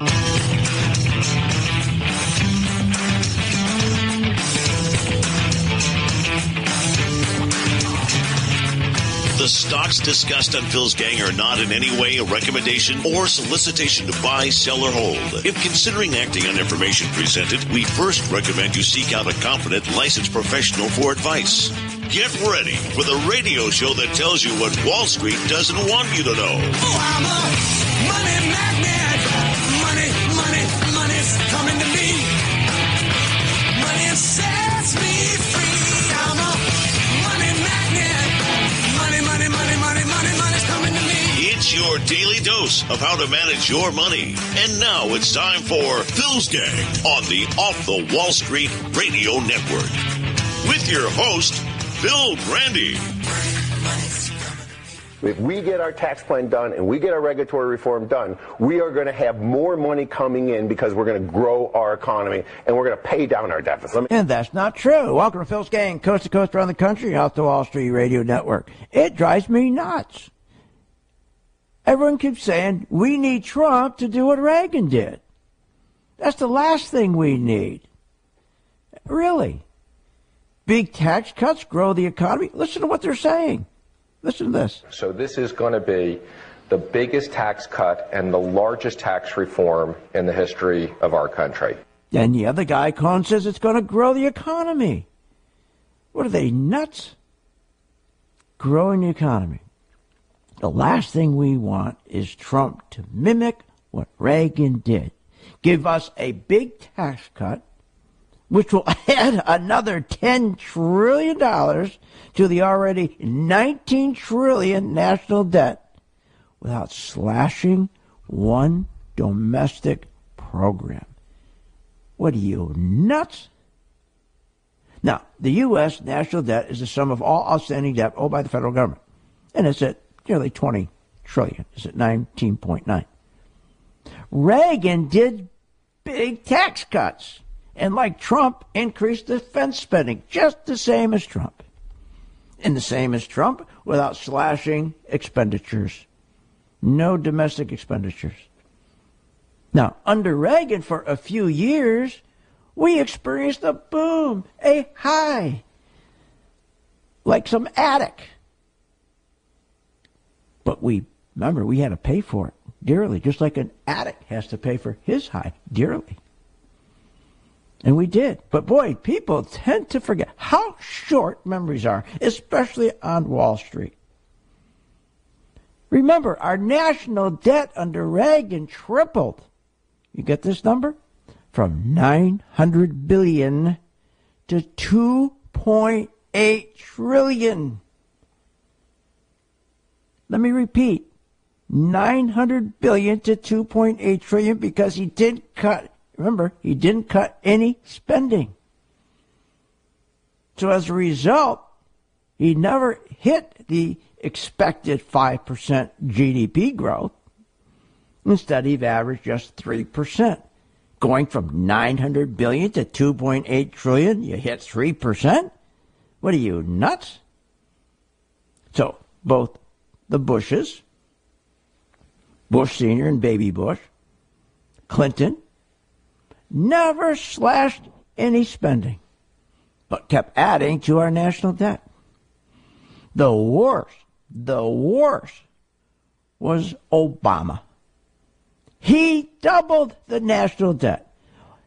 The stocks discussed on Phil's Gang are not in any way a recommendation or solicitation to buy, sell, or hold. If considering acting on information presented, we first recommend you seek out a competent, licensed professional for advice. Get ready for the radio show that tells you what Wall Street doesn't want you to know. Oh, I'm a money magnet. Money's coming to me. Money sets me free. I'm a money magnet. Money's coming to me. It's your daily dose of how to manage your money. And now it's time for Phil's Gang on the Off the Wall Street Radio Network. With your host, Phil Grandy. If we get our tax plan done and we get our regulatory reform done, we are going to have more money coming in because we're going to grow our economy and we're going to pay down our deficit. And that's not true. Welcome to Phil's Gang, coast to coast around the country, off the Wall Street Radio Network. It drives me nuts. Everyone keeps saying we need Trump to do what Reagan did. That's the last thing we need. Really. Big tax cuts grow the economy. Listen to what they're saying. Listen to this. So this is going to be the biggest tax cut and the largest tax reform in the history of our country. And the other guy, Cohn, says it's going to grow the economy. What are they, nuts? Growing the economy. The last thing we want is Trump to mimic what Reagan did. Give us a big tax cut, which will add another $10 trillion to the already $19 trillion national debt without slashing one domestic program. What are you, nuts? Now, the U.S. national debt is the sum of all outstanding debt owed by the federal government. And it's at nearly $20 trillion. It's at 19.9. Reagan did big tax cuts. And like Trump, increased defense spending, just the same as Trump. And the same as Trump, without slashing expenditures. No domestic expenditures. Now, under Reagan, for a few years, we experienced a boom, a high, like some attic. But remember, we had to pay for it dearly, just like an addict has to pay for his high dearly. And we did. But boy, people tend to forget how short memories are, especially on Wall Street. Remember, our national debt under Reagan tripled. You get this number? From $900 billion to $2.8 trillion. Let me repeat. $900 billion to $2.8 trillion because he didn't cut. Remember, he didn't cut any spending. So as a result, he never hit the expected 5% GDP growth. Instead, he averaged just 3%. Going from $900 billion to $2.8 trillion, you hit 3%? What are you, nuts? So both the Bushes, Bush Sr. and Baby Bush, Clinton, never slashed any spending, but kept adding to our national debt. The worst was Obama. He doubled the national debt.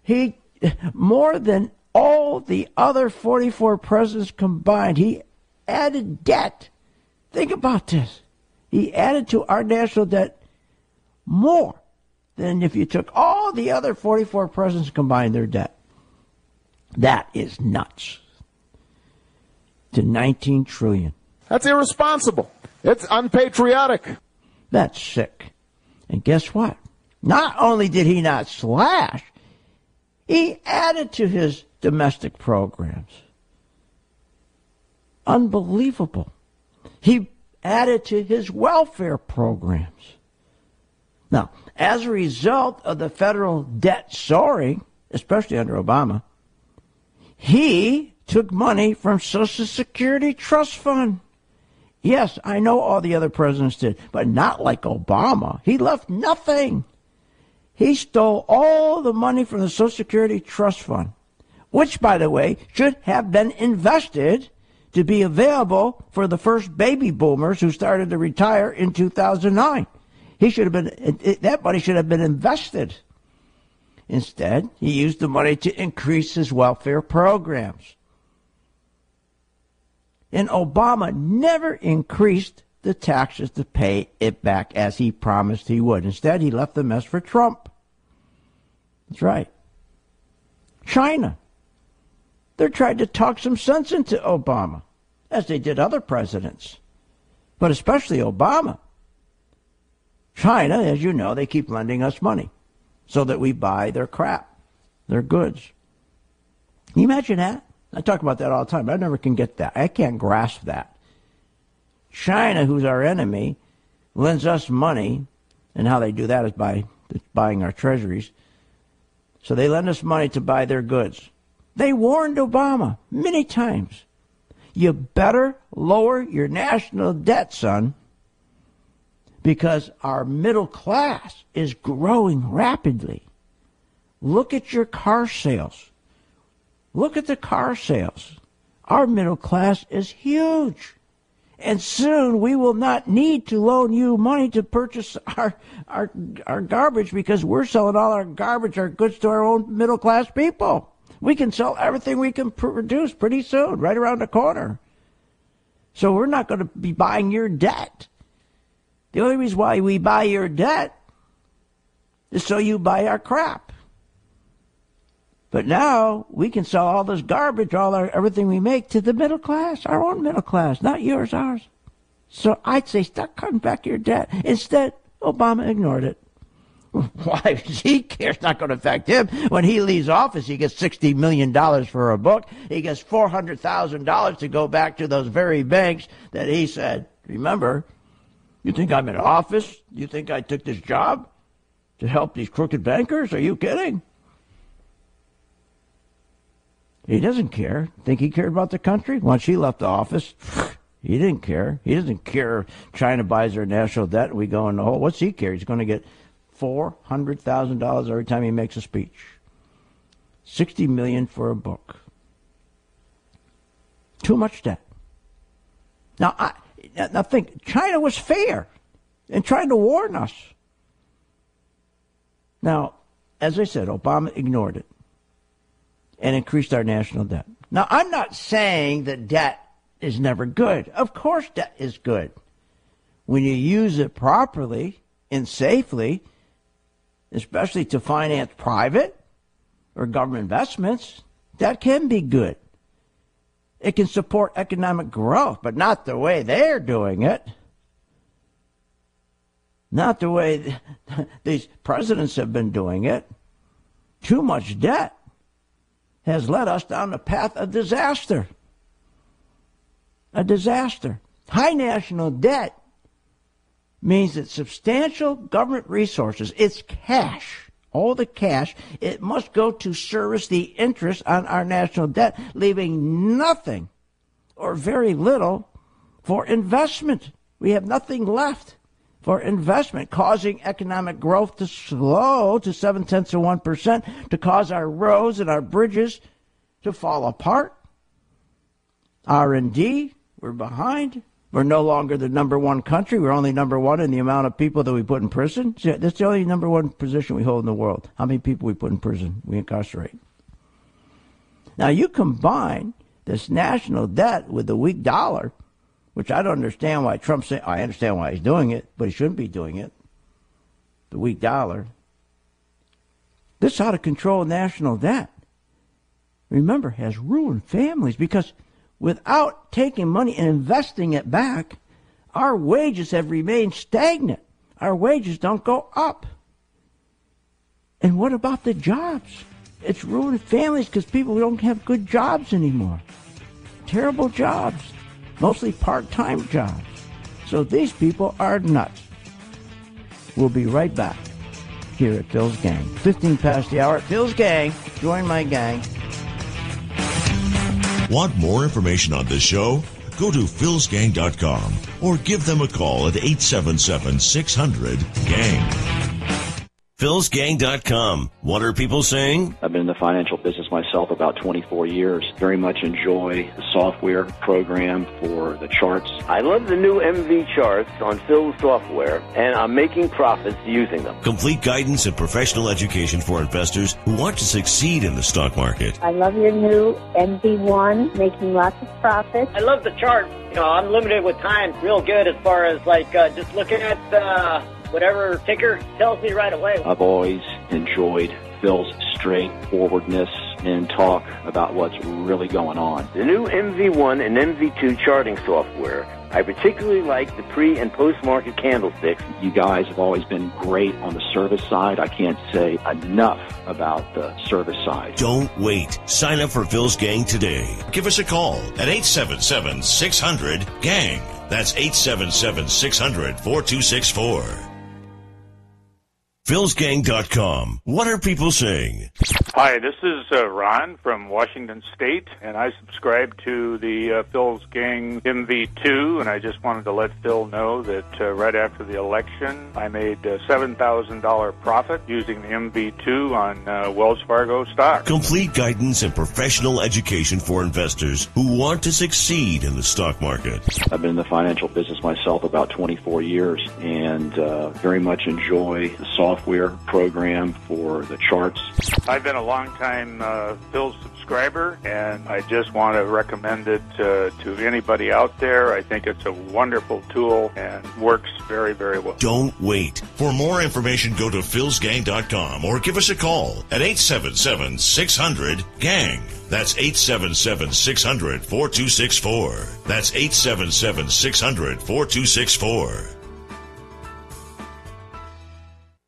He, more than all the other 44 presidents combined, he added debt. Think about this. He added to our national debt more than if you took all the other 44 presidents combined their debt. That is nuts. To $19 trillion. That's irresponsible. It's unpatriotic. That's sick. And guess what? Not only did he not slash, he added to his domestic programs. Unbelievable. He added to his welfare programs. Now, as a result of the federal debt soaring, especially under Obama, he took money from Social Security Trust Fund. Yes, I know all the other presidents did, but not like Obama. He left nothing. He stole all the money from the Social Security Trust Fund, which, by the way, should have been invested to be available for the first baby boomers who started to retire in 2009. That money should have been invested. Instead, he used the money to increase his welfare programs. And Obama never increased the taxes to pay it back as he promised he would. Instead, he left the mess for Trump. That's right. China. They're trying to talk some sense into Obama, as they did other presidents, but especially Obama. China, as you know, they keep lending us money so that we buy their crap, their goods. Can you imagine that? I talk about that all the time. I never can get that. I can't grasp that. China, who's our enemy, lends us money, and how they do that is by buying our treasuries. So they lend us money to buy their goods. They warned Obama many times. You better lower your national debt, son, because our middle class is growing rapidly. Look at your car sales. Look at the car sales. Our middle class is huge. And soon we will not need to loan you money to purchase our garbage, because we're selling all our garbage, our goods, to our own middle class people. We can sell everything we can produce pretty soon, right around the corner. So we're not going to be buying your debt. The only reason why we buy your debt is so you buy our crap. But now we can sell all this garbage, everything we make, to the middle class, our own middle class, not yours, ours. So I'd say start cutting back your debt. Instead, Obama ignored it. Why? He cares. Not going to affect him. When he leaves office, he gets $60 million for a book. He gets $400,000 to go back to those very banks that he said, remember, you think I'm in office? You think I took this job to help these crooked bankers? Are you kidding? He doesn't care. Think he cared about the country? Once he left the office, he didn't care. He doesn't care if China buys their national debt and we go in the hole. What's he care? He's going to get $400,000 every time he makes a speech. $60 million for a book. Too much debt. Now think, China was fair in trying to warn us. Now, as I said, Obama ignored it and increased our national debt. Now, I'm not saying that debt is never good. Of course debt is good. When you use it properly and safely, especially to finance private or government investments, that can be good. It can support economic growth, but not the way they're doing it. Not the way these presidents have been doing it. Too much debt has led us down the path of disaster. A disaster. High national debt means that substantial government resources, it's cash, all the cash, it must go to service the interest on our national debt, leaving nothing or very little for investment. We have nothing left for investment, causing economic growth to slow to 0.7%, to cause our roads and our bridges to fall apart. R&D, we're behind. We're no longer the number one country. We're only number one in the amount of people that we put in prison. That's the only number one position we hold in the world. How many people we put in prison, we incarcerate. Now, you combine this national debt with the weak dollar, which I don't understand why Trump's saying. I understand why he's doing it, but he shouldn't be doing it. The weak dollar. This out of control national debt, remember, has ruined families, because without taking money and investing it back, our wages have remained stagnant. Our wages don't go up. And what about the jobs? It's ruined families because people don't have good jobs anymore. Terrible jobs. Mostly part-time jobs. So these people are nuts. We'll be right back here at Phil's Gang. 15 past the hour. Phil's Gang. Join my gang. Want more information on this show? Go to philsgang.com or give them a call at 877-600-GANG. philsgang.com. What are people saying? I've been in the financial business myself about 24 years. Very much enjoy the software program for the charts. I love the new MV charts on Phil's software, and I'm making profits using them. Complete guidance and professional education for investors who want to succeed in the stock market. I love your new MV1, making lots of profits. I love the chart. You know, I'm limited with time. Real good as far as just looking at whatever ticker tells me right away. I've always enjoyed Phil's straightforwardness and talk about what's really going on. The new MV1 and MV2 charting software. I particularly like the pre- and post-market candlesticks. You guys have always been great on the service side. I can't say enough about the service side. Don't wait. Sign up for Phil's Gang today. Give us a call at 877-600-GANG. That's 877-600-4264. philsgang.com. What are people saying? Hi, this is Ron from Washington State, and I subscribe to the Phil's Gang MV2, and I just wanted to let Phil know that right after the election, I made a $7,000 profit using the MV2 on Wells Fargo stock. Complete guidance and professional education for investors who want to succeed in the stock market. I've been in the financial business myself about 24 years, and very much enjoy the software program for the charts. I've been a long-time Phil subscriber, and I just want to recommend it to anybody out there. I think it's a wonderful tool and works very, very well. Don't wait. For more information, go to philsgang.com or give us a call at 877-600-GANG. That's 877-600-4264. That's 877-600-4264.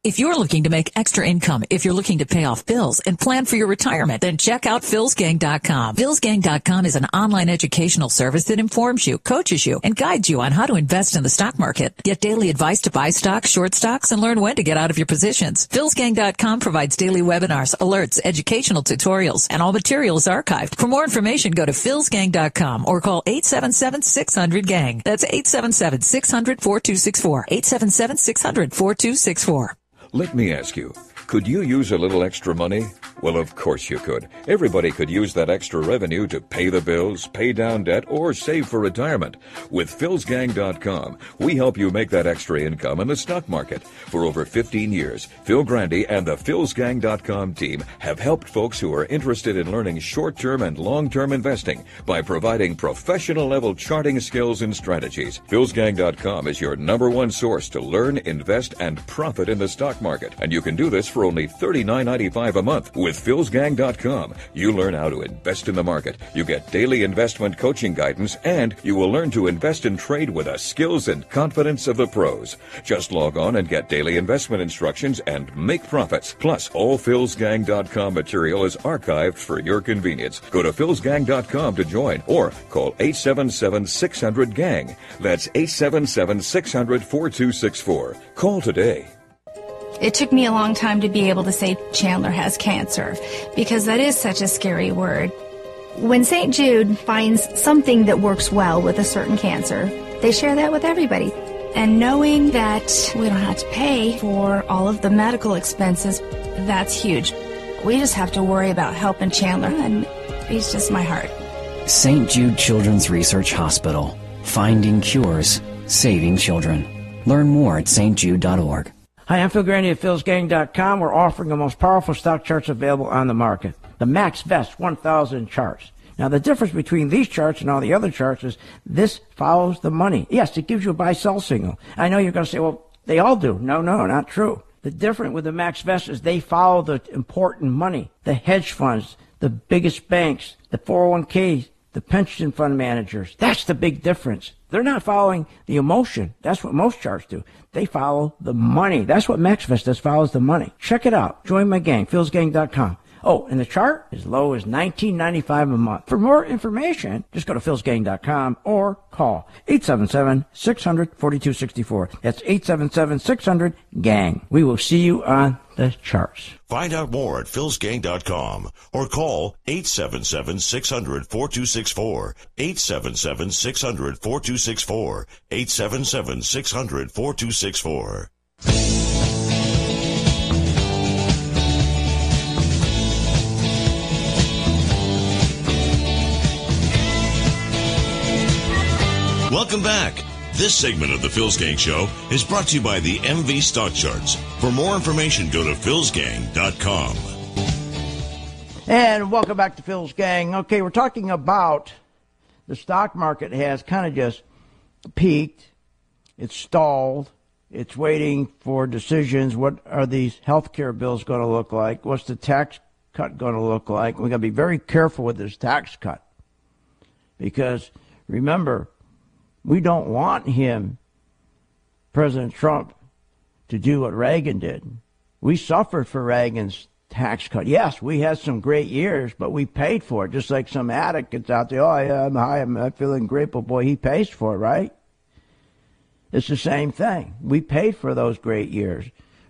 If you're looking to make extra income, if you're looking to pay off bills and plan for your retirement, then check out philsgang.com. Philsgang.com is an online educational service that informs you, coaches you, and guides you on how to invest in the stock market. Get daily advice to buy stocks, short stocks, and learn when to get out of your positions. Philsgang.com provides daily webinars, alerts, educational tutorials, and all material is archived. For more information, go to philsgang.com or call 877-600-GANG. That's 877-600-4264. 877-600-4264. Let me ask you, could you use a little extra money? Well, of course you could. Everybody could use that extra revenue to pay the bills, pay down debt, or save for retirement. With philsgang.com, we help you make that extra income in the stock market. For over 15 years, Phil Grandy and the philsgang.com team have helped folks who are interested in learning short-term and long-term investing by providing professional-level charting skills and strategies. philsgang.com is your #1 source to learn, invest, and profit in the stock market. And you can do this for only $39.95 a month. With philsgang.com, you learn how to invest in the market. You get daily investment coaching guidance, and you will learn to invest and trade with the skills and confidence of the pros. Just log on and get daily investment instructions and make profits. Plus, all philsgang.com material is archived for your convenience. Go to philsgang.com to join or call 877-600-GANG. That's 877-600-4264. Call today. It took me a long time to be able to say Chandler has cancer, because that is such a scary word. When St. Jude finds something that works well with a certain cancer, they share that with everybody. And knowing that we don't have to pay for all of the medical expenses, that's huge. We just have to worry about helping Chandler, and he's just my heart. St. Jude Children's Research Hospital. Finding cures, saving children. Learn more at stjude.org. Hi, I'm Phil Grandy at philsgang.com. We're offering the most powerful stock charts available on the market. The Max Vest 1000 charts. Now, the difference between these charts and all the other charts is this follows the money. Yes, it gives you a buy-sell signal. I know you're going to say, well, they all do. No, not true. The difference with the Max Vest is they follow the important money. The hedge funds, the biggest banks, the 401ks, the pension fund managers. That's the big difference. They're not following the emotion. That's what most charts do. They follow the money. That's what MaxVest does, follows the money. Check it out. Join my gang, philsgang.com. Oh, and the chart is low as $19.95 a month. For more information, just go to philsgang.com or call 877-600-4264. That's 877-600-GANG. We will see you on the charts. Find out more at philsgang.com or call 877-600-4264, 877-600-4264, 877-600-4264. Welcome back. This segment of the Phil's Gang Show is brought to you by the MV Stock Charts. For more information, go to philsgang.com. And welcome back to Phil's Gang. Okay, we're talking about the stock market has kind of just peaked. It's stalled. It's waiting for decisions. What are these health care bills going to look like? What's the tax cut going to look like? We've got to be very careful with this tax cut. Because, remember, we don't want him, President Trump, to do what Reagan did. We suffered for Reagan's tax cut. Yes, we had some great years, but we paid for it. Just like some addict gets out there, oh, yeah, I'm feeling great, but boy, he pays for it, right? It's the same thing. We paid for those great years.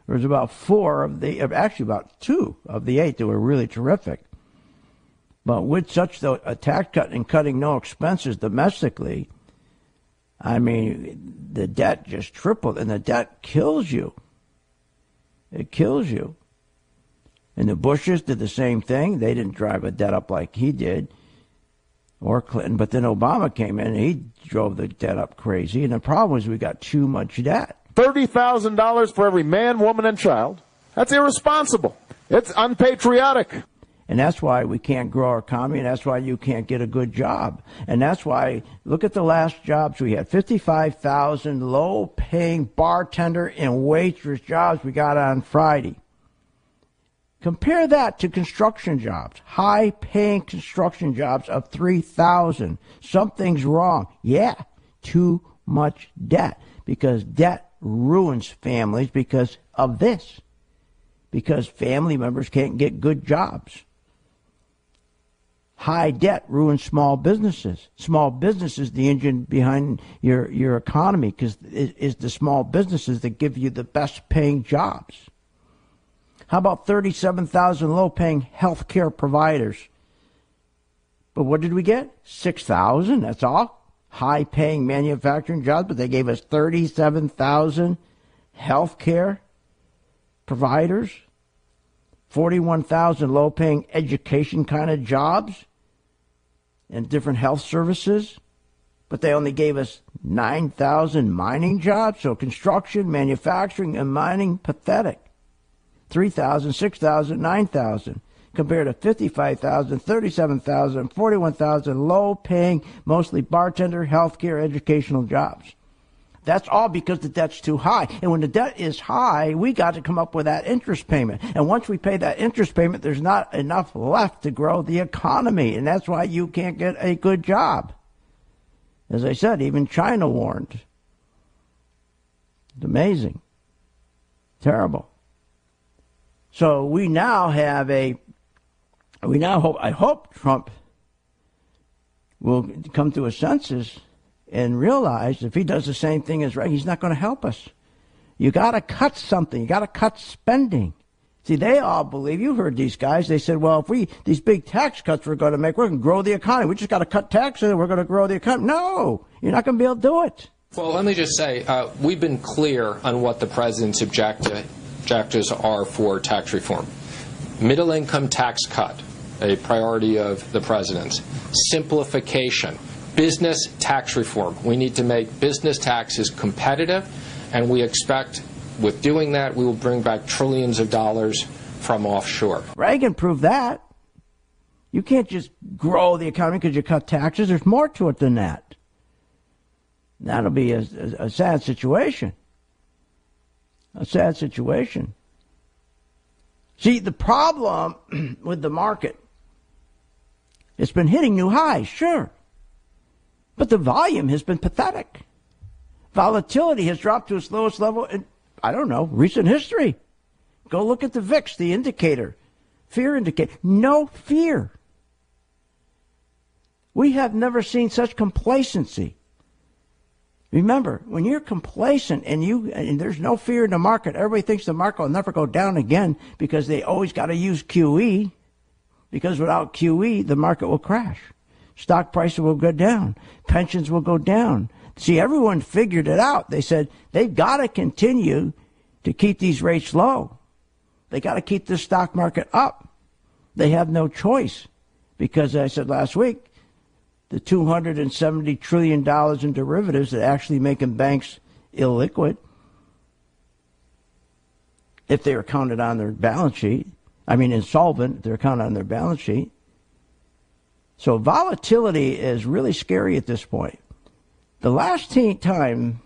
There was about about 2 of the 8 that were really terrific. But with such a tax cut and cutting no expenses domestically, I mean, the debt just tripled, and the debt kills you. It kills you. And the Bushes did the same thing. They didn't drive a debt up like he did, or Clinton. But then Obama came in, and he drove the debt up crazy. And the problem was we got too much debt. $30,000 for every man, woman, and child. That's irresponsible. It's unpatriotic. And that's why we can't grow our economy, and that's why you can't get a good job. And that's why, look at the last jobs we had. 55,000 low-paying bartender and waitress jobs we got on Friday. Compare that to construction jobs, high-paying construction jobs of 3,000. Something's wrong. Yeah, too much debt, because debt ruins families because of this, because family members can't get good jobs. High debt ruins small businesses. Small businesses, the engine behind your economy, because it is the small businesses that give you the best paying jobs. How about 37,000 low-paying health care providers? But what did we get? 6,000, that's all. High-paying manufacturing jobs, but they gave us 37,000 health care providers. 41,000 low-paying education kind of jobs and different health services. But they only gave us 9,000 mining jobs. So construction, manufacturing, and mining, pathetic. 3,000, 6,000, 9,000, compared to 55,000, 37,000, 41,000 low-paying, mostly bartender, healthcare, educational jobs. That's all because the debt's too high. And when the debt is high, we got to come up with that interest payment. And once we pay that interest payment, there's not enough left to grow the economy. And that's why you can't get a good job. As I said, even China warned. It's amazing. Terrible. So we now have I hope Trump will come to a senses and realize if he does the same thing as Reagan, he's not going to help us. You got to cut something. You got to cut spending. See, they all believe, you heard these guys, they said, well, these big tax cuts we're going to make, we're going to grow the economy. We just got to cut taxes and we're going to grow the economy. No, you're not going to be able to do it. Well, let me just say, we've been clear on what the president's objectives are for tax reform. Middle income tax cut, a priority of the president's. Simplification. Business tax reform. We need to make business taxes competitive, and we expect with doing that we will bring back trillions of dollars from offshore. Reagan proved that. You can't just grow the economy because you cut taxes. There's more to it than that. That'll be a sad situation. A sad situation. See, the problem with the market, it's been hitting new highs, sure. But the volume has been pathetic. Volatility has dropped to its lowest level in, recent history. Go look at the VIX, the indicator. Fear indicator. No fear. We have never seen such complacency. Remember, when you're complacent and there's no fear in the market, everybody thinks the market will never go down again because they always got to use QE. Because without QE, the market will crash. Stock prices will go down. Pensions will go down. See, everyone figured it out. They said they've got to continue to keep these rates low. They got to keep the stock market up. They have no choice because, as I said last week, the $270 trillion in derivatives that actually making banks illiquid if they were counted on their balance sheet. I mean, insolvent if they're counted on their balance sheet. So volatility is really scary at this point. The last time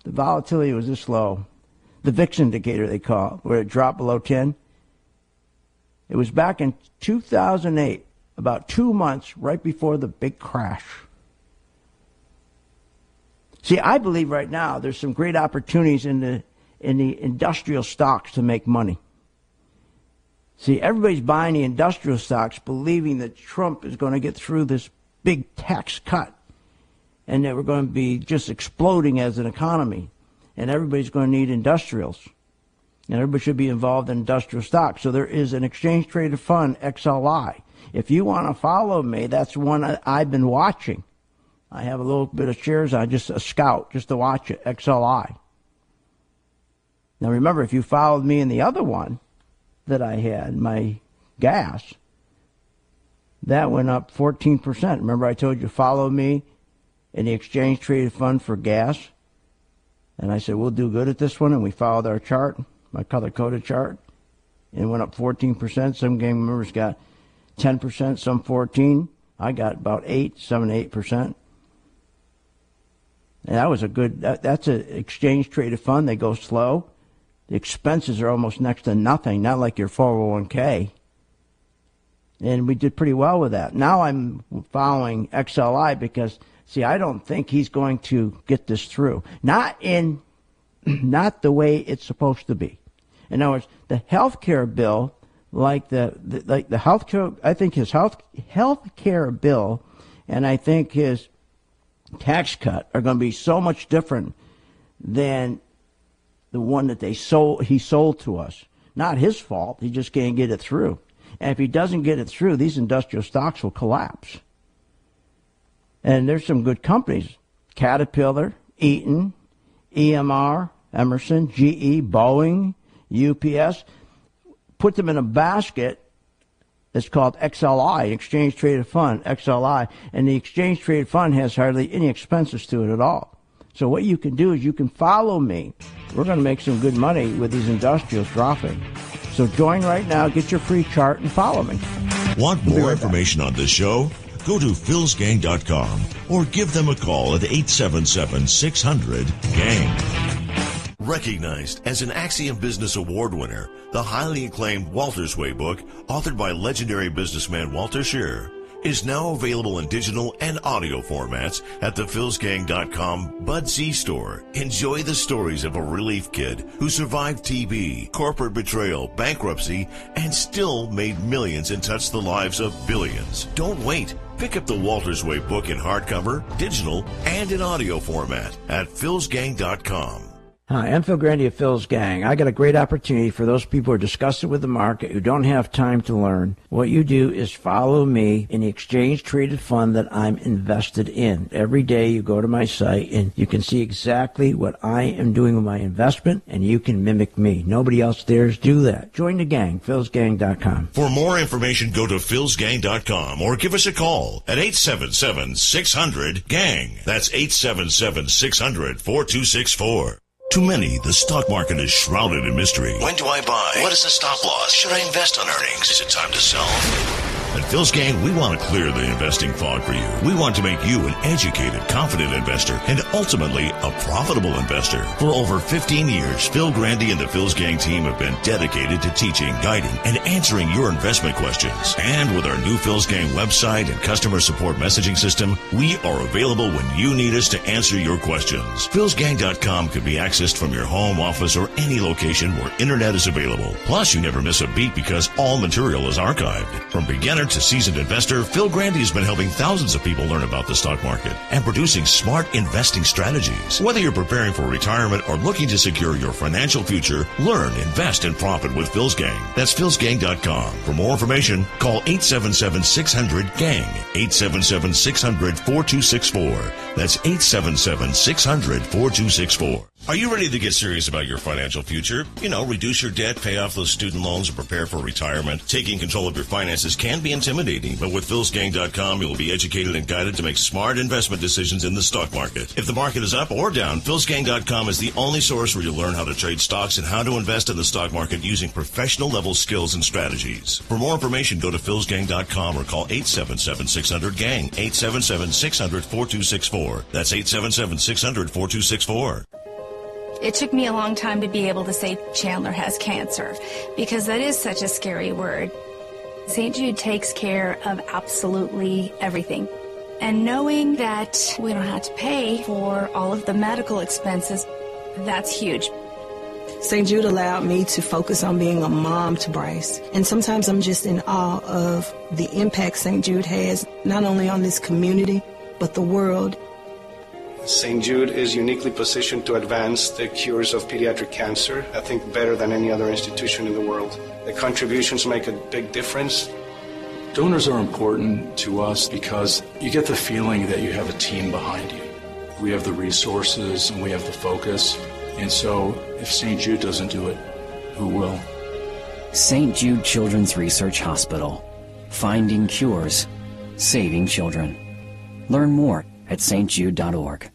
the volatility was this low, the VIX indicator they call it, where it dropped below 10, it was back in 2008, about 2 months right before the big crash. See, I believe right now there's some great opportunities in the industrial stocks to make money. See, everybody's buying the industrial stocks believing that Trump is going to get through this big tax cut and that we're going to be just exploding as an economy and everybody's going to need industrials. And everybody should be involved in industrial stocks. So there is an exchange-traded fund, XLI. If you want to follow me, that's one I've been watching. I have a little bit of shares on, just a scout, just to watch it, XLI. Now remember, if you followed me in the other one that I had, my gas, that went up 14%. Remember I told you follow me in the exchange-traded fund for gas? And I said, we'll do good at this one, and we followed our chart, my color-coded chart, and it went up 14%. Some gang members got 10%, some 14%. I got about 7-8%. And that was a good, that's an exchange-traded fund. They go slow. The expenses are almost next to nothing, not like your 401k. And we did pretty well with that. Now I'm following XLI because, see, I don't think he's going to get this through. Not the way it's supposed to be. In other words, the health care bill, like the health care, I think his health care bill and I think his tax cut are going to be so much different than the one that he sold to us. Not his fault. He just can't get it through. And if he doesn't get it through, these industrial stocks will collapse. And there's some good companies. Caterpillar, Eaton, EMR, Emerson, GE, Boeing, UPS. Put them in a basket. It's called XLI, Exchange Traded Fund, XLI. And the Exchange Traded Fund has hardly any expenses to it at all. So what you can do is you can follow me. We're going to make some good money with these industrials dropping. So join right now, get your free chart, and follow me. Want more information on this show? Go to philsgang.com or give them a call at 877-600-GANG. Recognized as an Axiom Business Award winner, the highly acclaimed Walter's Way book, authored by legendary businessman Walter Scheer, is now available in digital and audio formats at the philsgang.com Bud Z store. Enjoy the stories of a relief kid who survived TB, corporate betrayal, bankruptcy, and still made millions and touched the lives of billions. Don't wait. Pick up the Walter's Way book in hardcover, digital, and in audio format at philsgang.com. Hi, I'm Phil Grandy of Phil's Gang. I got a great opportunity for those people who are disgusted with the market, who don't have time to learn. What you do is follow me in the exchange-traded fund that I'm invested in. Every day you go to my site and you can see exactly what I am doing with my investment, and you can mimic me. Nobody else dares do that. Join the gang, philsgang.com. For more information, go to philsgang.com or give us a call at 877-600-GANG. That's 877-600-4264. To many, the stock market is shrouded in mystery. When do I buy? What is the stop loss? Should I invest on earnings? Is it time to sell? At Phil's Gang, we want to clear the investing fog for you. We want to make you an educated, confident investor and ultimately a profitable investor. For over 15 years, Phil Grandy and the Phil's Gang team have been dedicated to teaching, guiding, and answering your investment questions. And with our new Phil's Gang website and customer support messaging system, we are available when you need us to answer your questions. philsgang.com can be accessed from your home, office, or any location where internet is available. Plus, you never miss a beat because all material is archived. From beginner to seasoned investor, Phil Grandy has been helping thousands of people learn about the stock market and producing smart investing strategies. Whether you're preparing for retirement or looking to secure your financial future, learn, invest, and profit with Phil's Gang. That's philsgang.com. For more information, call 877-600-GANG, 877-600-4264. That's 877-600-4264. Are you ready to get serious about your financial future? You know, reduce your debt, pay off those student loans, and prepare for retirement. Taking control of your finances can be intimidating, but with philsgang.com, you will be educated and guided to make smart investment decisions in the stock market. If the market is up or down, philsgang.com is the only source where you learn how to trade stocks and how to invest in the stock market using professional-level skills and strategies. For more information, go to philsgang.com or call 877-600-GANG, 877-600-4264. That's 877-600-4264. It took me a long time to be able to say Chandler has cancer, because that is such a scary word. St. Jude takes care of absolutely everything. And knowing that we don't have to pay for all of the medical expenses, that's huge. St. Jude allowed me to focus on being a mom to Bryce. And sometimes I'm just in awe of the impact St. Jude has, not only on this community, but the world. St. Jude is uniquely positioned to advance the cures of pediatric cancer, I think better than any other institution in the world. The contributions make a big difference. Donors are important to us because you get the feeling that you have a team behind you. We have the resources and we have the focus. And so if St. Jude doesn't do it, who will? St. Jude Children's Research Hospital. Finding cures. Saving children. Learn more at stjude.org.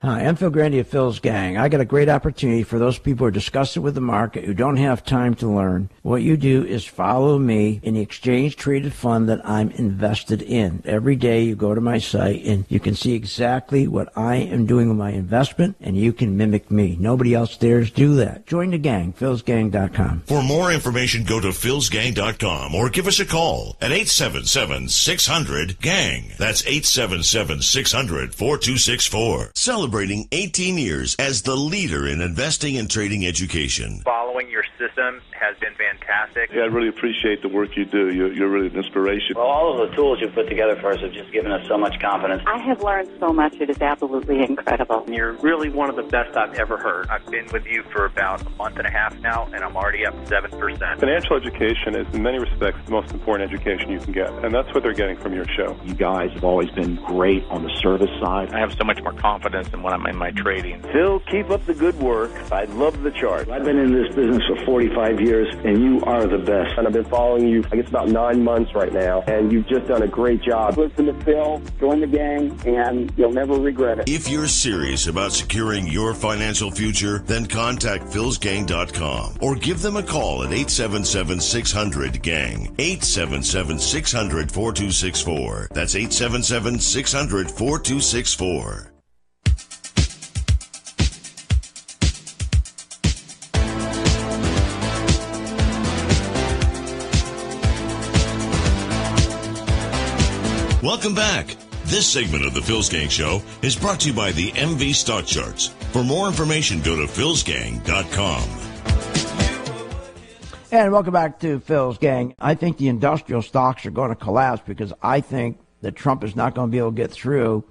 Hi, I'm Phil Grandy of Phil's Gang. I got a great opportunity for those people who are disgusted with the market, who don't have time to learn. What you do is follow me in the exchange-traded fund that I'm invested in. Every day you go to my site and you can see exactly what I am doing with my investment, and you can mimic me. Nobody else dares do that. Join the gang, philsgang.com. For more information, go to philsgang.com or give us a call at 877-600-GANG. That's 877-600-4264. Celebrating 18 years as the leader in investing and trading education. Following your system has been fantastic. Yeah, I really appreciate the work you do. You're really an inspiration. Well, all of the tools you've put together for us have just given us so much confidence. I have learned so much. It is absolutely incredible. You're really one of the best I've ever heard. I've been with you for about a month and a half now, and I'm already up 7%. Financial education is, in many respects, the most important education you can get, and that's what they're getting from your show. You guys have always been great on the service side. I have so much more confidence in when I'm in my trading. Phil, keep up the good work. I love the chart. I've been in this business for 45 years, and you are the best. And I've been following you, I guess, about 9 months right now, and you've just done a great job. Listen to Phil, join the gang, and you'll never regret it. If you're serious about securing your financial future, then contact philsgang.com or give them a call at 877-600-GANG, 877-600-4264. That's 877-600-4264. Welcome back. This segment of the Phil's Gang Show is brought to you by the MV Stock Charts. For more information, go to philsgang.com. And welcome back to Phil's Gang. I think the industrial stocks are going to collapse because I think that Trump is not going to be able to get through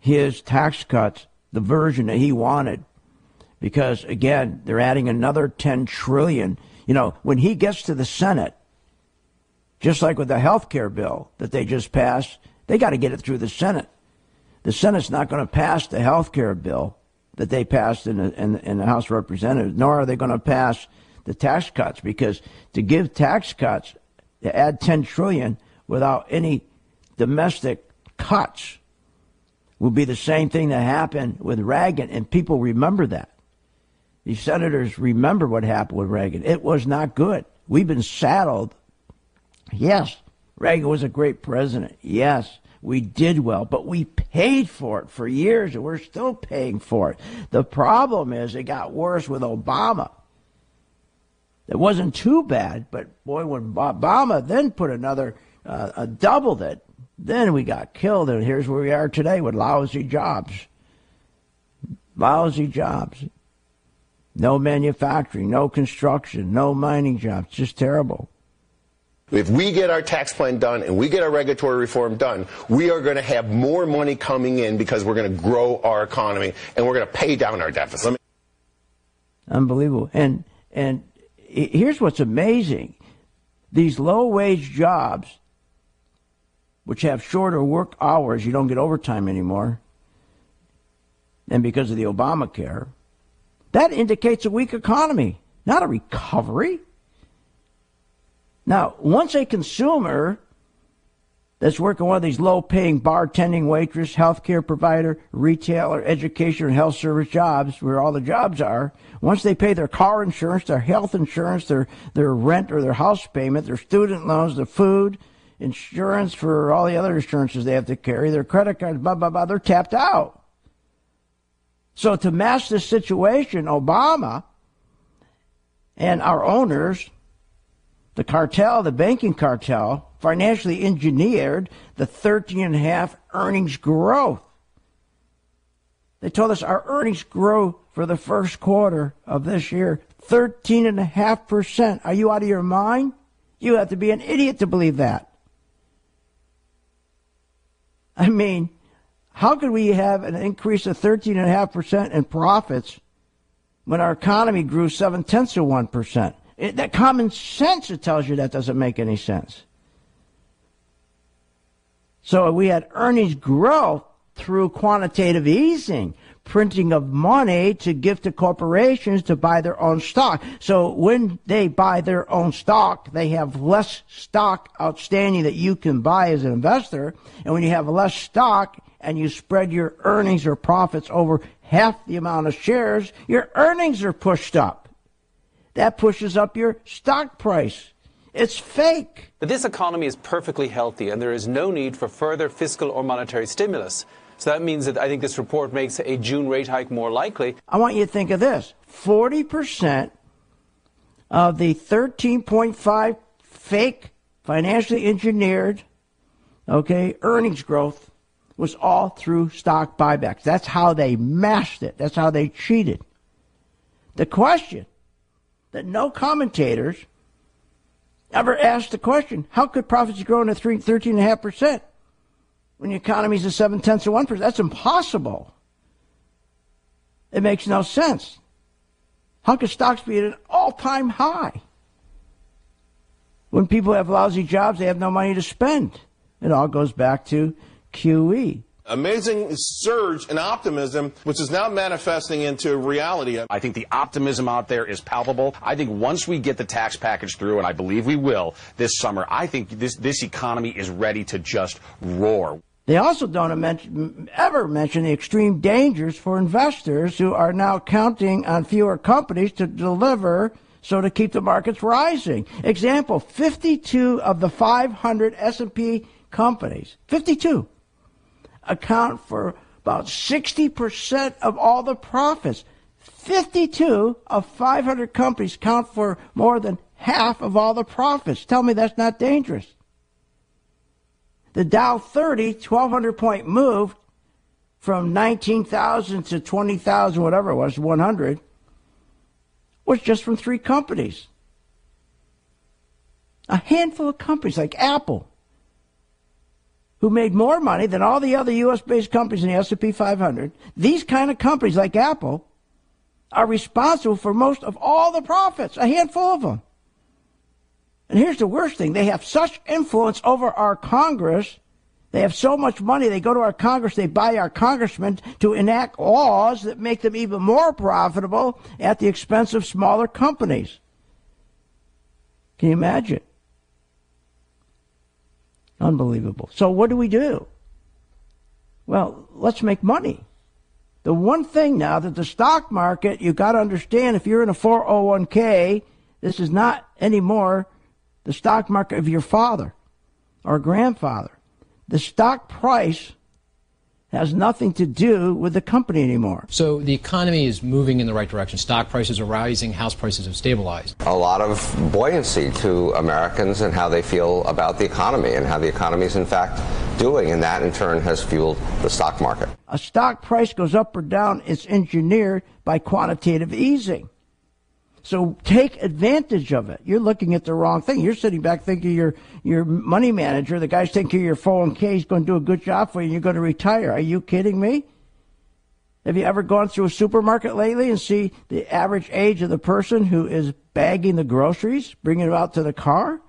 his tax cuts, the version that he wanted. Because, again, they're adding another $10 trillion. You know, when he gets to the Senate, just like with the health care bill that they just passed, they got to get it through the Senate. The Senate's not going to pass the health care bill that they passed in the House of Representatives, nor are they going to pass the tax cuts, because to give tax cuts, to add $10 trillion without any domestic cuts will be the same thing that happened with Reagan, and people remember that. These senators remember what happened with Reagan. It was not good. We've been saddled. Yes, Reagan was a great president. Yes, we did well, but we paid for it for years, and we're still paying for it. The problem is it got worse with Obama. It wasn't too bad, but boy, when Obama then put another, doubled it, then we got killed, and here's where we are today with lousy jobs. Lousy jobs. No manufacturing, no construction, no mining jobs, just terrible. If we get our tax plan done and we get our regulatory reform done, we are going to have more money coming in because we're going to grow our economy and we're going to pay down our deficit. Unbelievable. And here's what's amazing. These low-wage jobs, which have shorter work hours, you don't get overtime anymore, and because of the Obamacare, that indicates a weak economy, not a recovery. Now, once a consumer that's working one of these low-paying bartending, waitress, healthcare provider, retailer, education, or health service jobs, where all the jobs are, once they pay their car insurance, their health insurance, their rent or their house payment, their student loans, the food, insurance for all the other insurances they have to carry, their credit cards, blah, blah, blah, they're tapped out. So to mask this situation, Obama and our owners, the cartel, the banking cartel, financially engineered the 13.5% earnings growth. They told us our earnings grew for the first quarter of this year 13.5%. Are you out of your mind? You have to be an idiot to believe that. I mean, how could we have an increase of 13.5% in profits when our economy grew 0.7%? That common sense, it tells you that doesn't make any sense. So we had earnings growth through quantitative easing, printing of money to give to corporations to buy their own stock. So when they buy their own stock, they have less stock outstanding that you can buy as an investor. And when you have less stock and you spread your earnings or profits over half the amount of shares, your earnings are pushed up. That pushes up your stock price. It's fake. But this economy is perfectly healthy, and there is no need for further fiscal or monetary stimulus. So that means that I think this report makes a June rate hike more likely. I want you to think of this. 40% of the 13.5 fake, financially engineered, earnings growth was all through stock buybacks. That's how they masked it. That's how they cheated. The question that no commentators ever asked the question, how could profits grow to 13.5% when the economy's at 0.7%? That's impossible. It makes no sense. How could stocks be at an all-time high? When people have lousy jobs, they have no money to spend. It all goes back to QE. Amazing surge in optimism, which is now manifesting into reality. I think the optimism out there is palpable. I think once we get the tax package through, and I believe we will this summer, I think this economy is ready to just roar. They also don't ever mention the extreme dangers for investors who are now counting on fewer companies to deliver so to keep the markets rising. Example, 52 of the 500 S&P companies, 52, account for about 60% of all the profits. 52 of 500 companies count for more than half of all the profits. Tell me that's not dangerous. The Dow 30, 1,200-point move from 19,000 to 20,000, whatever it was, 100, was just from 3 companies. A handful of companies like Apple, who made more money than all the other U.S.-based companies in the S&P 500. These kind of companies like Apple are responsible for most of all the profits, a handful of them. And here's the worst thing. They have such influence over our Congress. They have so much money. They go to our Congress. They buy our congressmen to enact laws that make them even more profitable at the expense of smaller companies. Can you imagine? Unbelievable. So what do we do? Well, let's make money. The one thing now that the stock market, you've got to understand, if you're in a 401k, this is not anymore the stock market of your father or grandfather. The stock price has nothing to do with the company anymore. So the economy is moving in the right direction. Stock prices are rising. House prices have stabilized. A lot of buoyancy to Americans and how they feel about the economy and how the economy is in fact doing, and that in turn has fueled the stock market. A stock price goes up or down. It's engineered by quantitative easing. So take advantage of it. You're looking at the wrong thing. You're sitting back thinking your money manager, the guy's taking care of your 401k, is going to do a good job for you and you're going to retire. Are you kidding me? Have you ever gone through a supermarket lately and see the average age of the person who is bagging the groceries, bringing them out to the car?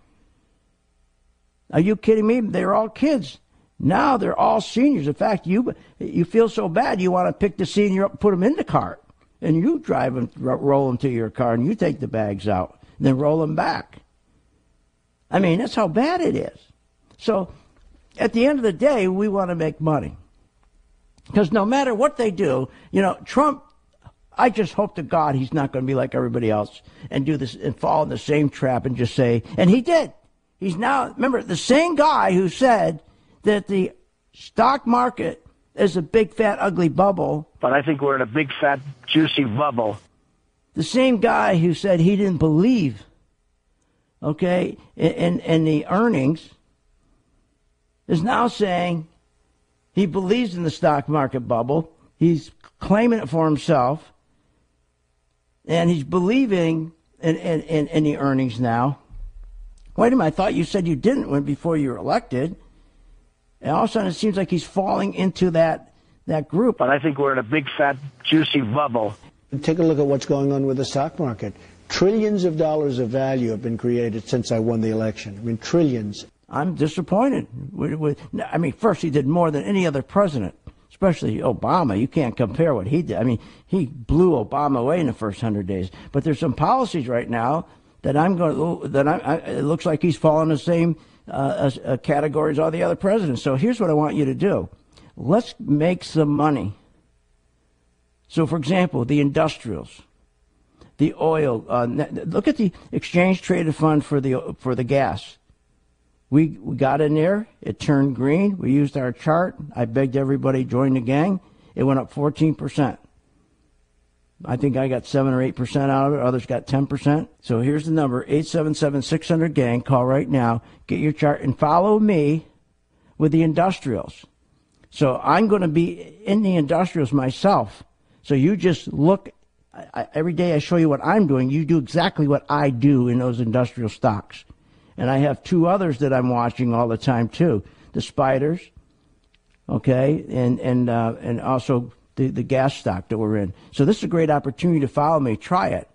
Are you kidding me? They're all kids. Now they're all seniors. In fact, you feel so bad you want to pick the senior up and put them in the cart. And you drive them, roll them to your car, and you take the bags out, and then roll them back. I mean, that's how bad it is. So at the end of the day, we want to make money. Because no matter what they do, Trump, I just hope to God he's not going to be like everybody else and do this and fall in the same trap and just say, and he did. He's now, remember, the same guy who said that the stock market is a big, fat, ugly bubble. But I think we're in a big, fat, juicy bubble. The same guy who said he didn't believe, in the earnings is now saying he believes in the stock market bubble. He's claiming it for himself. And he's believing in the earnings now. Wait a minute, I thought you said you didn't before you were elected. And all of a sudden it seems like he's falling into that group. But I think we're in a big, fat, juicy bubble. Take a look at what's going on with the stock market. Trillions of dollars of value have been created since I won the election. I mean, trillions. I'm disappointed. First he did more than any other president, especially Obama. You can't compare what he did. I mean, he blew Obama away in the first 100 days. But there's some policies right now that it looks like he's falling the same category as all the other presidents. So here's what I want you to do. Let's make some money. So, for example, the industrials, the oil. Look at the exchange traded fund for the gas. We got in there. It turned green. We used our chart. I begged everybody to join the gang. It went up 14%. I think I got 7 or 8% out of it. Others got 10%. So here's the number, 877-600-GANG. Call right now. Get your chart and follow me with the industrials. So I'm going to be in the industrials myself. So you just look. Every day I show you what I'm doing. You do exactly what I do in those industrial stocks. And I have 2 others that I'm watching all the time too. The spiders, and also the gas stock that we're in. So this is a great opportunity to follow me. Try it.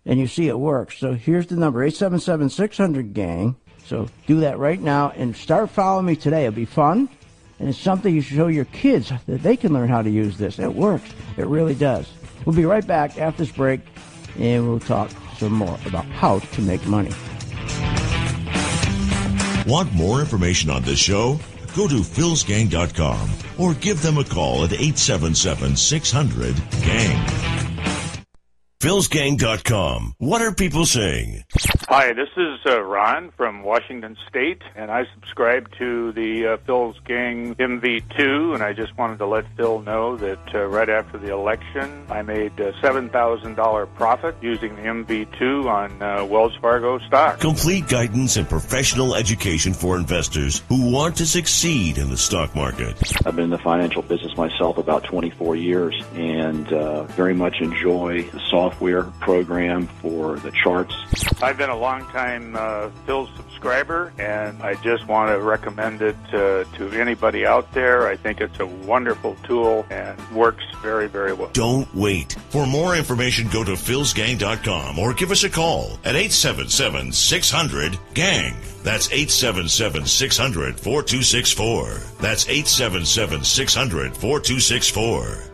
And you see it works. So here's the number, 877-600-GANG. So do that right now and start following me today. It'll be fun. And it's something you should show your kids that they can learn how to use this. It works. It really does. We'll be right back after this break, and we'll talk some more about how to make money. Want more information on this show? Go to philsgang.com or give them a call at 877-600-GANG. philsgang.com. What are people saying? Hi, this is Ron from Washington State, and I subscribe to the Phil's Gang MV2, and I just wanted to let Phil know that right after the election, I made a $7,000 profit using the MV2 on Wells Fargo stock. Complete guidance and professional education for investors who want to succeed in the stock market. I've been in the financial business myself about 24 years, and very much enjoy the software program for the charts. I've been a long-time Phil subscriber, and I just want to recommend it to anybody out there. I think it's a wonderful tool and works very, very well. Don't wait. For more information, go to philsgang.com or give us a call at 877-600-GANG. That's 877-600-4264. That's 877-600-4264.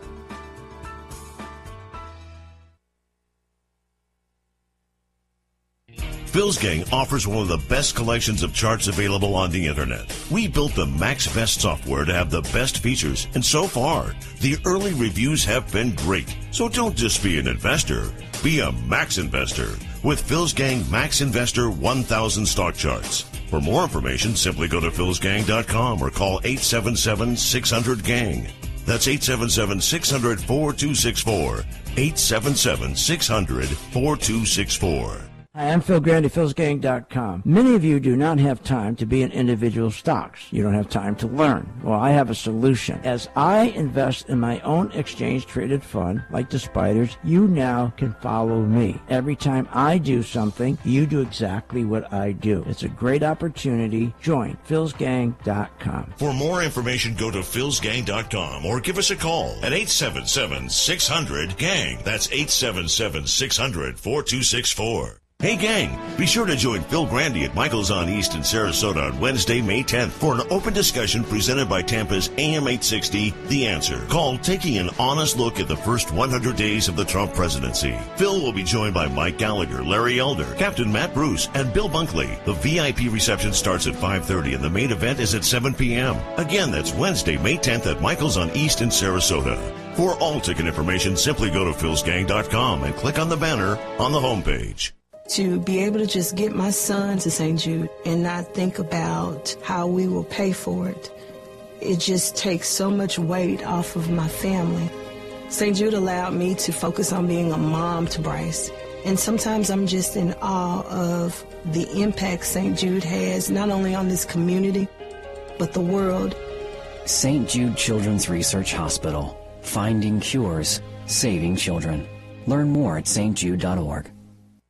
Phil's Gang offers one of the best collections of charts available on the internet. We built the Max Best software to have the best features, and so far, the early reviews have been great. So don't just be an investor, be a Max Investor with Phil's Gang Max Investor 1000 stock charts. For more information, simply go to philsgang.com or call 877-600-GANG. That's 877-600-4264. 877-600-4264. Hi, I'm Phil Grandy, philsgang.com. Many of you do not have time to be in individual stocks. You don't have time to learn. Well, I have a solution. As I invest in my own exchange-traded fund, like the spiders, you now can follow me. Every time I do something, you do exactly what I do. It's a great opportunity. Join philsgang.com. For more information, go to philsgang.com or give us a call at 877-600-GANG. That's 877-600-4264. Hey gang, be sure to join Phil Grandy at Michael's on East in Sarasota on Wednesday, May 10th for an open discussion presented by Tampa's AM 860, The Answer. Called Taking an Honest Look at the First 100 Days of the Trump Presidency. Phil will be joined by Mike Gallagher, Larry Elder, Captain Matt Bruce, and Bill Bunkley. The VIP reception starts at 5:30 and the main event is at 7 p.m. Again, that's Wednesday, May 10th at Michael's on East in Sarasota. For all ticket information, simply go to philsgang.com and click on the banner on the homepage. To be able to just get my son to St. Jude and not think about how we will pay for it, it just takes so much weight off of my family. St. Jude allowed me to focus on being a mom to Bryce. And sometimes I'm just in awe of the impact St. Jude has, not only on this community, but the world. St. Jude Children's Research Hospital. Finding cures, saving children. Learn more at stjude.org.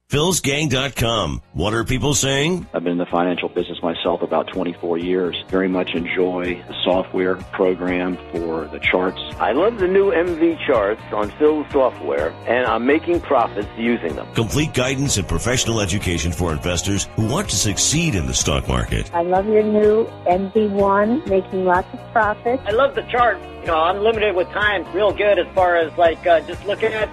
philsgang.com. What are people saying? I've been in the financial business myself about 24 years. Very much enjoy the software program for the charts. I love the new MV charts on Phil's software, and I'm making profits using them. Complete guidance and professional education for investors who want to succeed in the stock market. I love your new MV1, making lots of profits. I love the chart. You know, unlimited with time. Real good as far as just looking at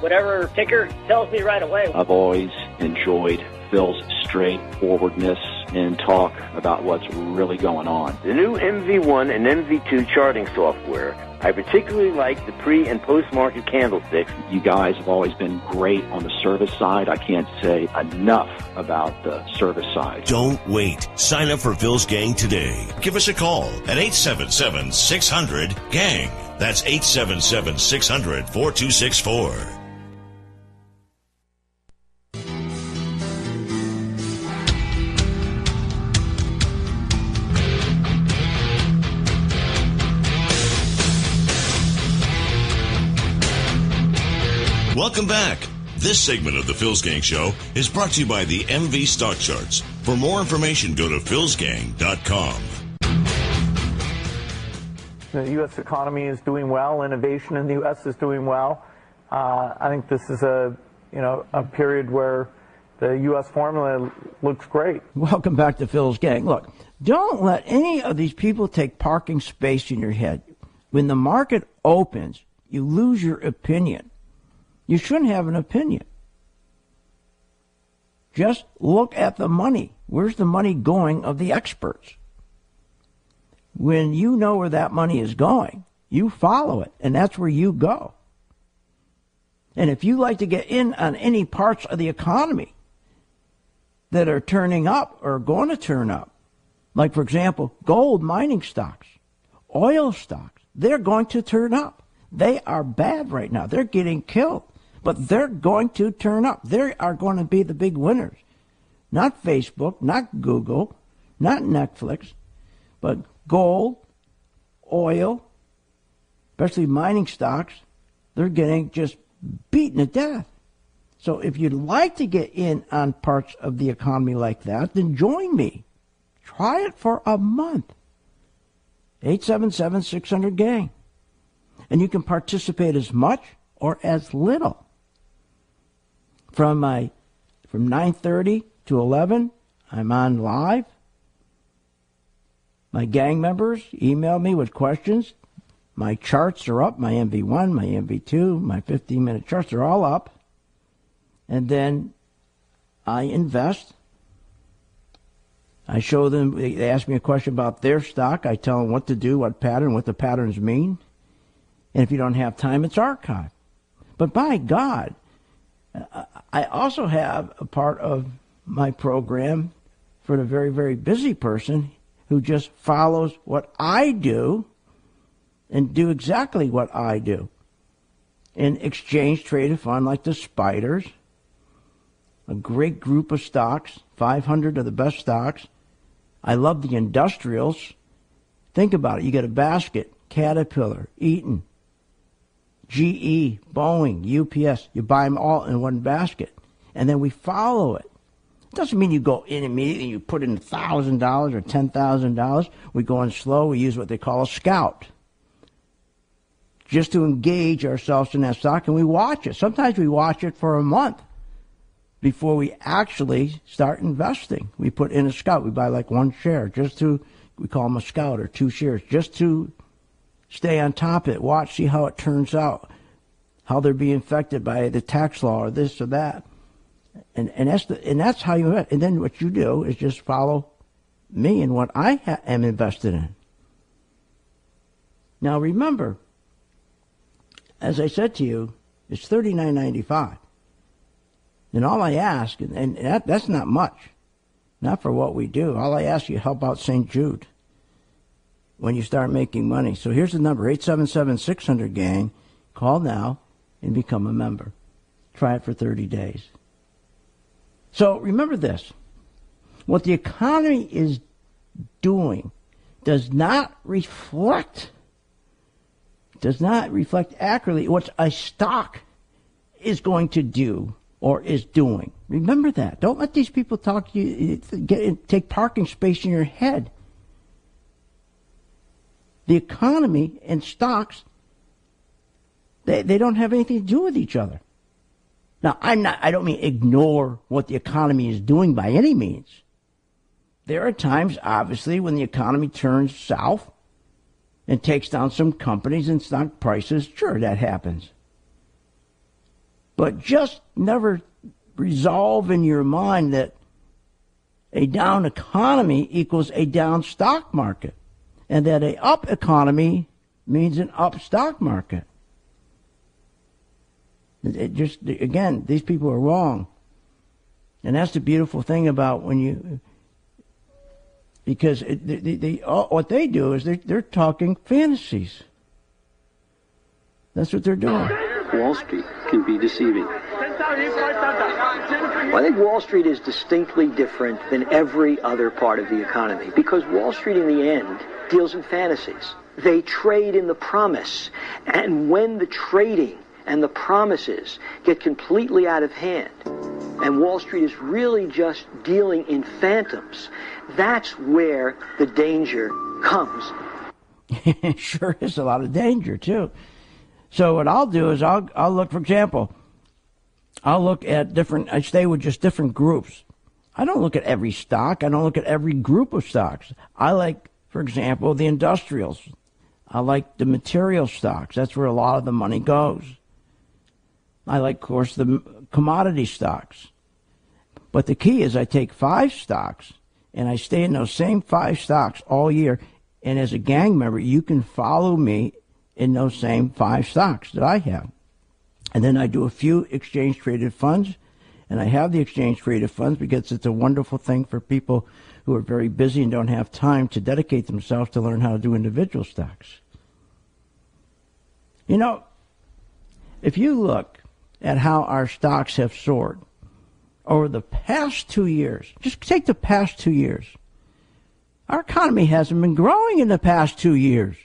whatever ticker tells me right away. I've always enjoyed Phil's straightforwardness and talk about what's really going on. The new MV1 and MV2 charting software. I particularly like the pre- and post-market candlesticks. You guys have always been great on the service side. I can't say enough about the service side. Don't wait. Sign up for Phil's Gang today. Give us a call at 877-600-GANG. That's 877-600-4264. Welcome back. This segment of the Phil's Gang Show is brought to you by the MV Stock Charts. For more information, go to philsgang.com. The U.S. economy is doing well. Innovation in the U.S. is doing well. I think this is a period where the U.S. formula looks great. Welcome back to Phil's Gang. Look, don't let any of these people take parking space in your head. When the market opens, you lose your opinion. You shouldn't have an opinion. Just look at the money. Where's the money going of the experts? When you know where that money is going, you follow it, and that's where you go. And if you like to get in on any parts of the economy that are turning up or going to turn up, like, for example, gold mining stocks, oil stocks, they're going to turn up. They are bad right now. They're getting killed. But they're going to turn up. They are going to be the big winners. Not Facebook, not Google, not Netflix, but gold, oil, especially mining stocks, they're getting just beaten to death. So if you'd like to get in on parts of the economy like that, then join me. Try it for a month. 877-600-GANG. And you can participate as much or as little. From 9:30 to 11, I'm on live. My gang members email me with questions. My charts are up, my MV1, my MV2, my 15-minute charts are all up. And then I invest. I show them, they ask me a question about their stock. I tell them what to do, what pattern, what the patterns mean. And if you don't have time, it's archived. But by God, I also have a part of my program for the very, very busy person who just follows what I do and do exactly what I do. In exchange traded fund like the Spiders, a great group of stocks, 500 of the best stocks. I love the industrials. Think about it. You get a basket, Caterpillar, Eaton, GE, Boeing, UPS, you buy them all in one basket. And then we follow it. It doesn't mean you go in immediately and you put in $1,000 or $10,000. We go in slow. We use what they call a scout. Just to engage ourselves in that stock, and we watch it. Sometimes we watch it for a month. before we actually start investing. We put in a scout. We buy like one share just to, we call them a scout, or 2 shares, just to stay on top of it, watch, see how it turns out, how they're being affected by the tax law or this or that. And that's how you invest. And then what you do is just follow me and what I am invested in. Now remember, as I said to you, it's $39.95. And all I ask, and that's not much, not for what we do. All I ask you, help out St. Jude when you start making money. So here's the number, 877-600-GANG. Call now and become a member. Try it for 30 days. So remember this. What the economy is doing does not reflect accurately what a stock is going to do or is doing. Remember that. Don't let these people talk you, take parking space in your head. The economy and stocks, they don't have anything to do with each other. Now, I don't mean ignore what the economy is doing by any means. There are times, obviously, when the economy turns south and takes down some companies and stock prices. Sure, that happens. But just never resolve in your mind that a down economy equals a down stock market, and that a up economy means an up stock market. It just, again, these people are wrong. And that's the beautiful thing about when you, because what they do is they're talking fantasies. That's what they're doing. Wall Street can be deceiving. Well, I think Wall Street is distinctly different than every other part of the economy, because Wall Street in the end deals in fantasies. They trade in the promise, and when the trading and the promises get completely out of hand, and Wall Street is really just dealing in phantoms, that's where the danger comes. Sure is a lot of danger, too. So what I'll do is I'll look, for example, I'll look at I stay with just different groups. I don't look at every stock. I don't look at every group of stocks. I like, for example, the industrials. I like the material stocks. That's where a lot of the money goes. I like, of course, the commodity stocks. But the key is I take 5 stocks, and I stay in those same 5 stocks all year. And as a gang member, you can follow me in those same 5 stocks that I have. And then I do a few exchange-traded funds, and I have the exchange-traded funds because it's a wonderful thing for people who are very busy and don't have time to dedicate themselves to learn how to do individual stocks. You know, if you look at how our stocks have soared over the past 2 years, just take the past 2 years, our economy hasn't been growing in the past 2 years.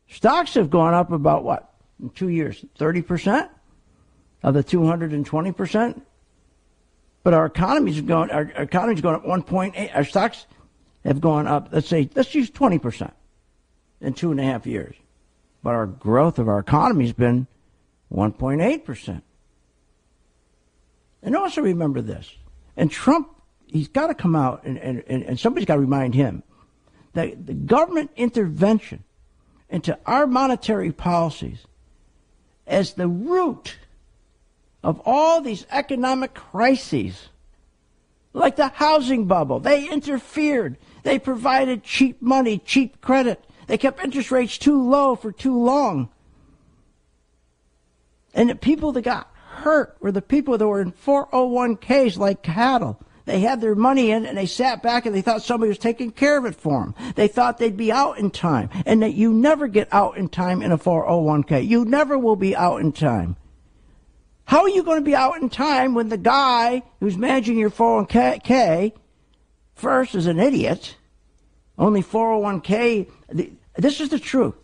Stocks have gone up about what? In 2 years, 30% of the 220%. But our economy's going up 1.8. Our stocks have gone up, let's use 20% in 2.5 years. But our growth of our economy has been 1.8%. And also remember this. And Trump, he's got to come out and somebody's got to remind him that the government intervention into our monetary policies as the root of all these economic crises, like the housing bubble. They interfered. They provided cheap money, cheap credit. They kept interest rates too low for too long. And the people that got hurt were the people that were in 401ks like cattle. They had their money in and they sat back and they thought somebody was taking care of it for them. They thought they'd be out in time, and that you never get out in time in a 401k. You never will be out in time. How are you going to be out in time when the guy who's managing your 401k first is an idiot? Only 401k, this is the truth.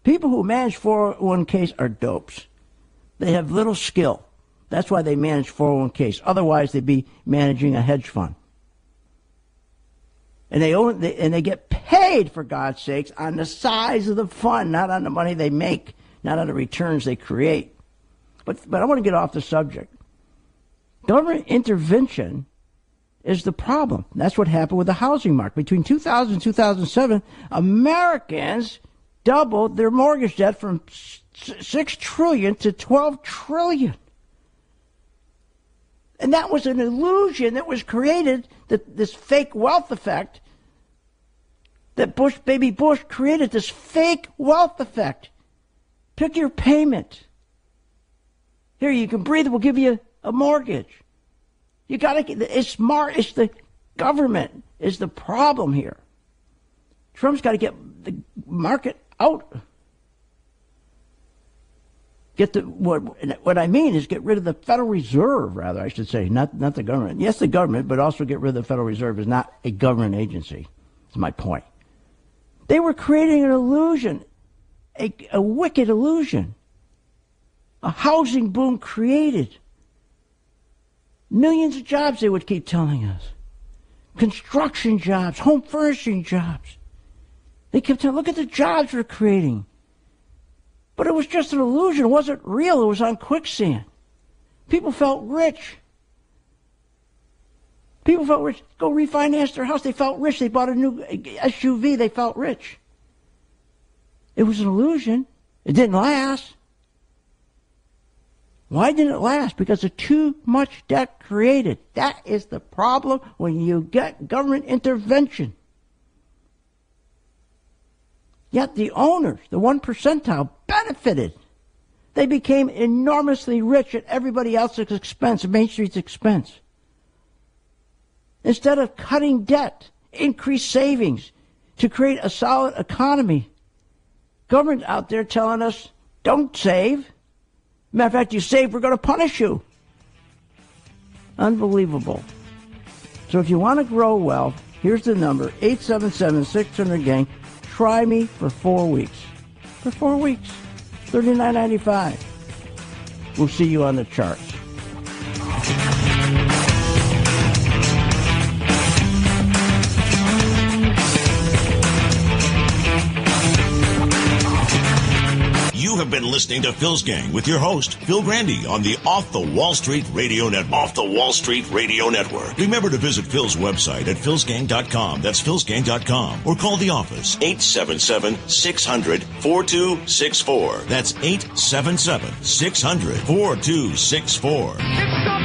People who manage 401ks are dopes. They have little skill. That's why they manage 401ks. Otherwise, they'd be managing a hedge fund. And they get paid, for God's sakes, on the size of the fund, not on the money they make, not on the returns they create. But I want to get off the subject. Government intervention is the problem. That's what happened with the housing market. Between 2000 and 2007, Americans doubled their mortgage debt from $6 trillion to $12 trillion. And that was an illusion that was created, that this fake wealth effect, that baby Bush created this fake wealth effect. Pick your payment. Here, you can breathe, we'll give you a mortgage. You got to, it's smart, it's the government is the problem here. Trump's got to get the market out. What I mean is get rid of the Federal Reserve, rather, I should say, not the government. Yes, the government, but also get rid of the Federal Reserve is not a government agency. That's my point. They were creating an illusion, a wicked illusion. A housing boom created. Millions of jobs, they would keep telling us. Construction jobs, home furnishing jobs. They kept telling, look at the jobs we're creating. But it was just an illusion. It wasn't real. It was on quicksand. People felt rich. People felt rich. Go refinance their house. They felt rich. They bought a new SUV. They felt rich. It was an illusion. It didn't last. Why didn't it last? Because of too much debt created. That is the problem when you get government intervention. Yet the owners, the 1 percentile, benefited. They became enormously rich at everybody else's expense, Main Street's expense. Instead of cutting debt, increase savings to create a solid economy, government out there telling us, don't save. Matter of fact, you save, we're going to punish you. Unbelievable. So if you want to grow wealth, here's the number, 877-600-GANG. Try me for 4 weeks. For 4 weeks. $39.95. We'll see you on the charts. You have been listening to Phil's Gang with your host, Phil Grandy, on the Off the Wall Street Radio Network. Off the Wall Street Radio Network. Remember to visit Phil's website at philsgang.com. That's philsgang.com. Or call the office, 877-600-4264. That's 877-600-4264.